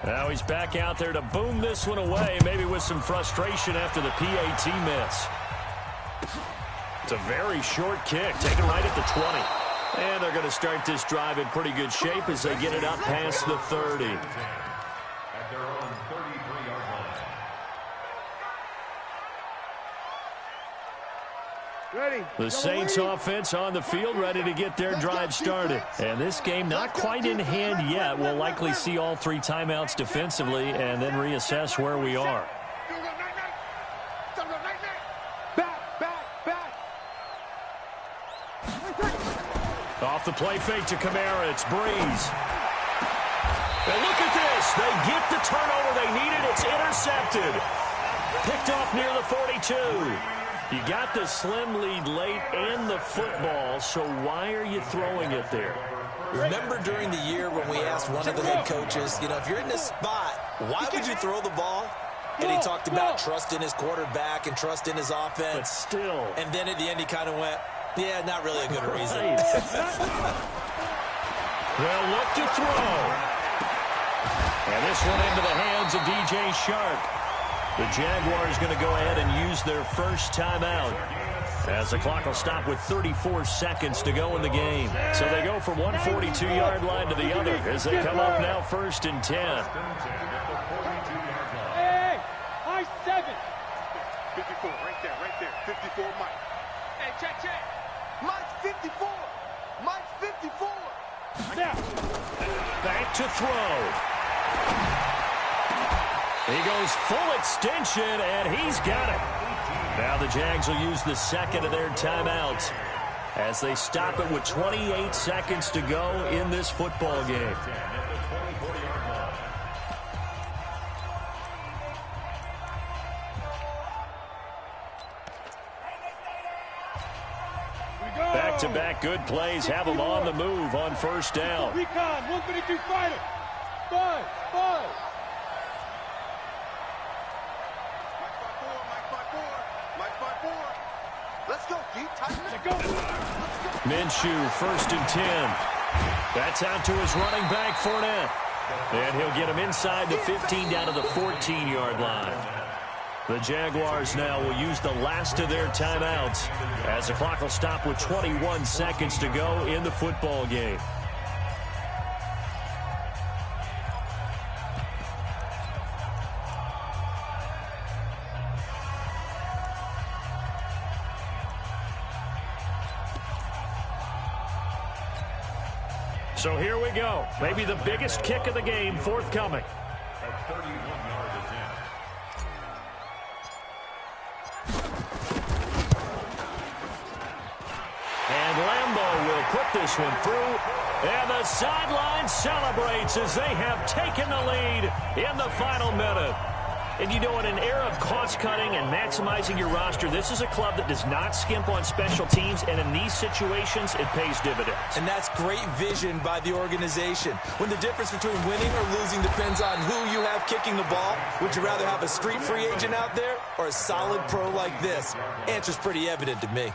Now he's back out there to boom this one away, maybe with some frustration after the PAT miss. It's a very short kick, taken right at the 20. And they're going to start this drive in pretty good shape as they get it up past the 30. At their own 33-yard line. Ready. The Saints offense on the field, ready to get their drive started. And this game not quite in hand yet. We'll likely see all 3 timeouts defensively and then reassess where we are. Back. Off the play fake to Kamara, it's Breeze. And look at this. They get the turnover they needed. It's intercepted. Picked off near the 42. You got the slim lead late and the football, so why are you throwing it there? Remember during the year when we asked one of the head coaches, if you're in this spot, why would you throw the ball? And he talked about trust in his quarterback and trust in his offense. But still. And then at the end he kind of went, yeah, not really a good reason. They'll look to throw. And this one into the hands of DJ Shark. The Jaguars going to go ahead and use their first timeout as the clock will stop with 34 seconds to go in the game. So they go from one 42-yard line to the other as they come up now 1st and 10. Hey, high 7. 54, right there. 54, Mike. Hey, check. Mike's 54. Mike's 54. Now. Back to throw. He goes full extension, and he's got it. Now the Jags will use the 2nd of their timeouts as they stop it with 28 seconds to go in this football game. Back-to-back good plays have them on the move on 1st down. Recon, 152 fighter. 5. Let's go, deep, tight. Let's go. Minshew, 1st and 10. That's out to his running back, Fournette. And he'll get him inside the 15 down to the 14-yard line. The Jaguars now will use the last of their timeouts as the clock will stop with 21 seconds to go in the football game. So here we go. Maybe the biggest kick of the game forthcoming. A 31-yard attempt. And Lambo will put this one through. And the sideline celebrates as they have taken the lead in the final minute. And, you know, in an era of cost-cutting and maximizing your roster, this is a club that does not skimp on special teams, and in these situations, it pays dividends. And that's great vision by the organization. When the difference between winning or losing depends on who you have kicking the ball, would you rather have a street free agent out there or a solid pro like this? Answer's pretty evident to me.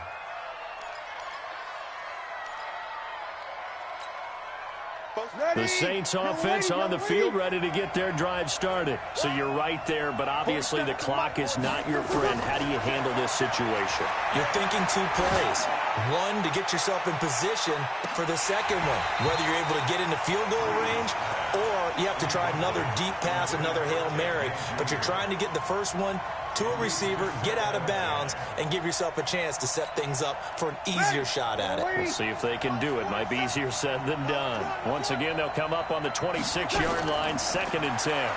The Saints offense on the field, ready to get their drive started. So you're right there, but obviously the clock is not your friend. How do you handle this situation? You're thinking two plays. One, to get yourself in position for the second one, whether you're able to get into field goal range or you have to try another deep pass, another Hail Mary. But you're trying to get the first one to a receiver, get out of bounds, and give yourself a chance to set things up for an easier shot at it. We'll see if they can do it. Might be easier said than done. Once again, they'll come up on the 26-yard line, 2nd and 10.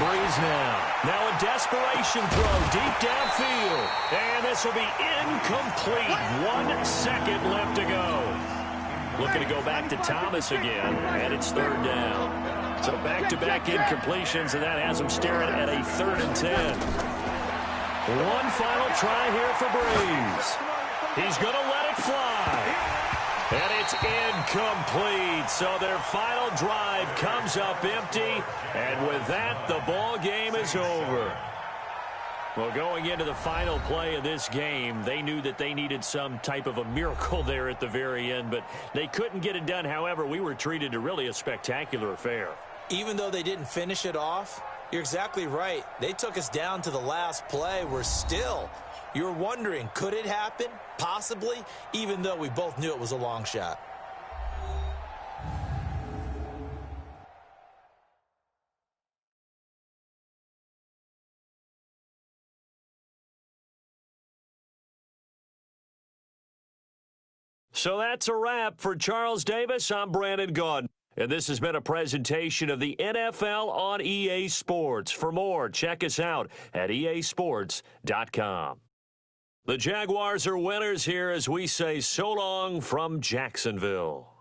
Breeze now. Now a desperation throw deep downfield. And this will be incomplete. 1 second left to go. Looking to go back to Thomas again, and it's 3rd down. So back-to-back incompletions, and that has them staring at a 3rd and 10. One final try here for Breeze. He's going to let it fly. And it's incomplete. So their final drive comes up empty. And with that, the ball game is over. Well, going into the final play of this game, they knew that they needed some type of a miracle there at the very end, but they couldn't get it done. However, we were treated to really a spectacular affair. Even though they didn't finish it off, you're exactly right. They took us down to the last play. We're still, you're wondering, could it happen? Possibly, even though we both knew it was a long shot. So that's a wrap for Charles Davis. I'm Brandon Gaudin. And this has been a presentation of the NFL on EA Sports. For more, check us out at easports.com. The Jaguars are winners here as we say so long from Jacksonville.